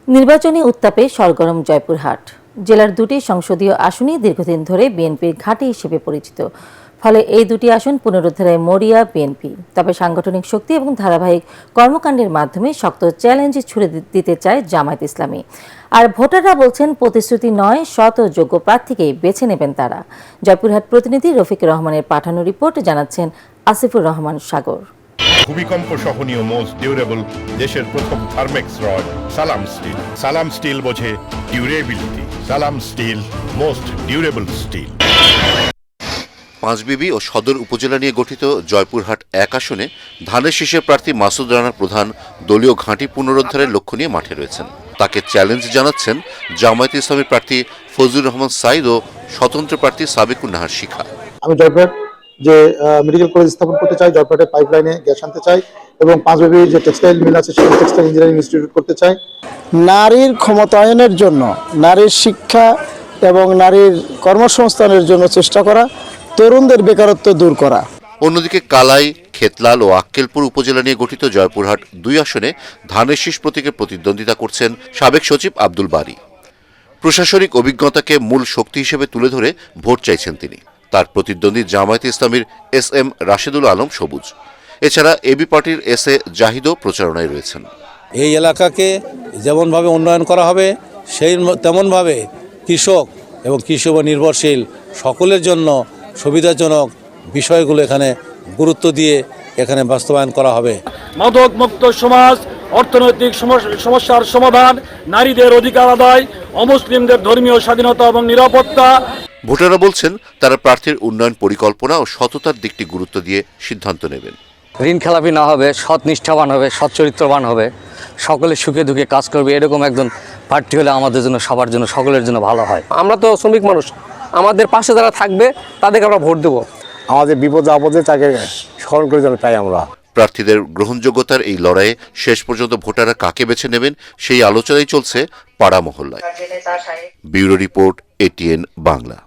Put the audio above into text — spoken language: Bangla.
নির্বাচনী উত্তাপে সরগরম জয়পুরহাট। জেলার দুটি সংসদীয় আসনই দীর্ঘদিন ধরে বিএনপির ঘাঁটি হিসেবে পরিচিত। ফলে এই দুটি আসন পুনরুদ্ধারে মরিয়া বিএনপি। তবে সাংগঠনিক শক্তি এবং ধারাবাহিক কর্মকাণ্ডের মাধ্যমে শক্ত চ্যালেঞ্জ ছুড়ে দিতে চায় জামায়াত ইসলামী। আর ভোটাররা বলছেন প্রতিশ্রুতি নয়, সৎ ও যোগ্য প্রার্থীকেই বেছে নেবেন তারা। জয়পুরহাট প্রতিনিধি রফিকুর রহমানের পাঠানো রিপোর্ট জানাচ্ছেন আসিফুর রহমান সাগর। ভূমিকম্প সহনীয় মোস্ট ডিউরেবল দেশের প্রথম thermex rod Salam steel. Salam steel বোঝে durability. Salam steel, most durable steel. Panchbibi ও সদর উপজেলা নিয়ে গঠিত জয়পুরহাট এক আসনে ধানের শীষের প্রার্থী মাসুদ রানার প্রধান দলীয় ঘাঁটি পুনরুদ্ধারের লক্ষ্য নিয়ে মাঠে রয়েছেন। তাকে চ্যালেঞ্জ জানাচ্ছেন জামায়াতে ইসলামীর প্রার্থী ফজলুর রহমান সাইদ ও স্বতন্ত্র প্রার্থী সাবিকুন নাহার শিখা। আমি জয়পুরহাট যে মেডিকেল কলেজ স্থাপন করতে চাই, জয়পুরহাটের পাইপলাইনে গ্যাস আনতে চাই এবং পাঁচবিবি যে টেক্সটাইল মিল আছে সেই টেক্সটাইল ইঞ্জিনিয়ারিং ইনস্টিটিউট করতে চাই। নারীর ক্ষমতায়নের জন্য, নারীর শিক্ষা এবং নারীর কর্মসংস্থানের জন্য চেষ্টা করা, তরুণদের বেকারত্ব দূর করা। অন্যদিকে কালাই, খেতলাল ও আক্কেলপুর উপজেলা নিয়ে গঠিত জয়পুরহাট দুই আসনে ধানের শীষ প্রতীকে প্রতিদ্বন্দ্বিতা করছেন সাবেক সচিব আব্দুল বারী। প্রশাসনিক অভিজ্ঞতাকে মূল শক্তি হিসেবে তুলে ধরে ভোট চাইছেন তিনি। তার প্রতিদ্বন্দ্বী জামায়াতে ইসলামীর SM রাশেদুল আলম সবুজ। এছাড়া এবি পার্টির SA জাহিদও প্রচারণায় রয়েছেন। এই এলাকাকে যেমনভাবে উন্নয়ন করা হবে তেমনভাবে কৃষক এবং কৃষি নির্ভরশীল সকলের জন্য সুবিধাজনক বিষয়গুলো এখানে গুরুত্ব দিয়ে এখানে বাস্তবায়ন করা হবে। মাদক মুক্ত সমাজ, অর্থনৈতিক সমস্যার সমাধান, নারীদের অধিকার আদায়, অমুসলিমদের ধর্মীয় স্বাধীনতা এবং নিরাপত্তা। ভোটাররা বলছেন তারা প্রার্থীর উন্নয়ন পরিকল্পনা ও সততার দিকটি গুরুত্ব দিয়ে সিদ্ধান্ত নেবেন। ঋণ খেলাপি না হবে, সৎ নিষ্ঠাবান হবে, সৎ চরিত্রবান হবে, সকলে সুখে দুঃখে কাজ করবে, এরকম একজন প্রার্থী হলে আমাদের জন্য, সবার জন্য, সকলের জন্য ভালো হয়। আমরা তো শ্রমিক মানুষ, আমাদের পাশে যারা থাকবে তাদেরকে আমরা ভোট দেবো। আমাদের বিপদে আপদে তাকে স্মরণ করে যেন তাই আমরা। প্রার্থীদের গ্রহণযোগ্যতার এই লড়াইয়ে শেষ পর্যন্ত ভোটাররা কাকে বেছে নেবেন সেই আলোচনাই চলছে পাড়া মহল্লায়। Bureau report, ATN Bangla.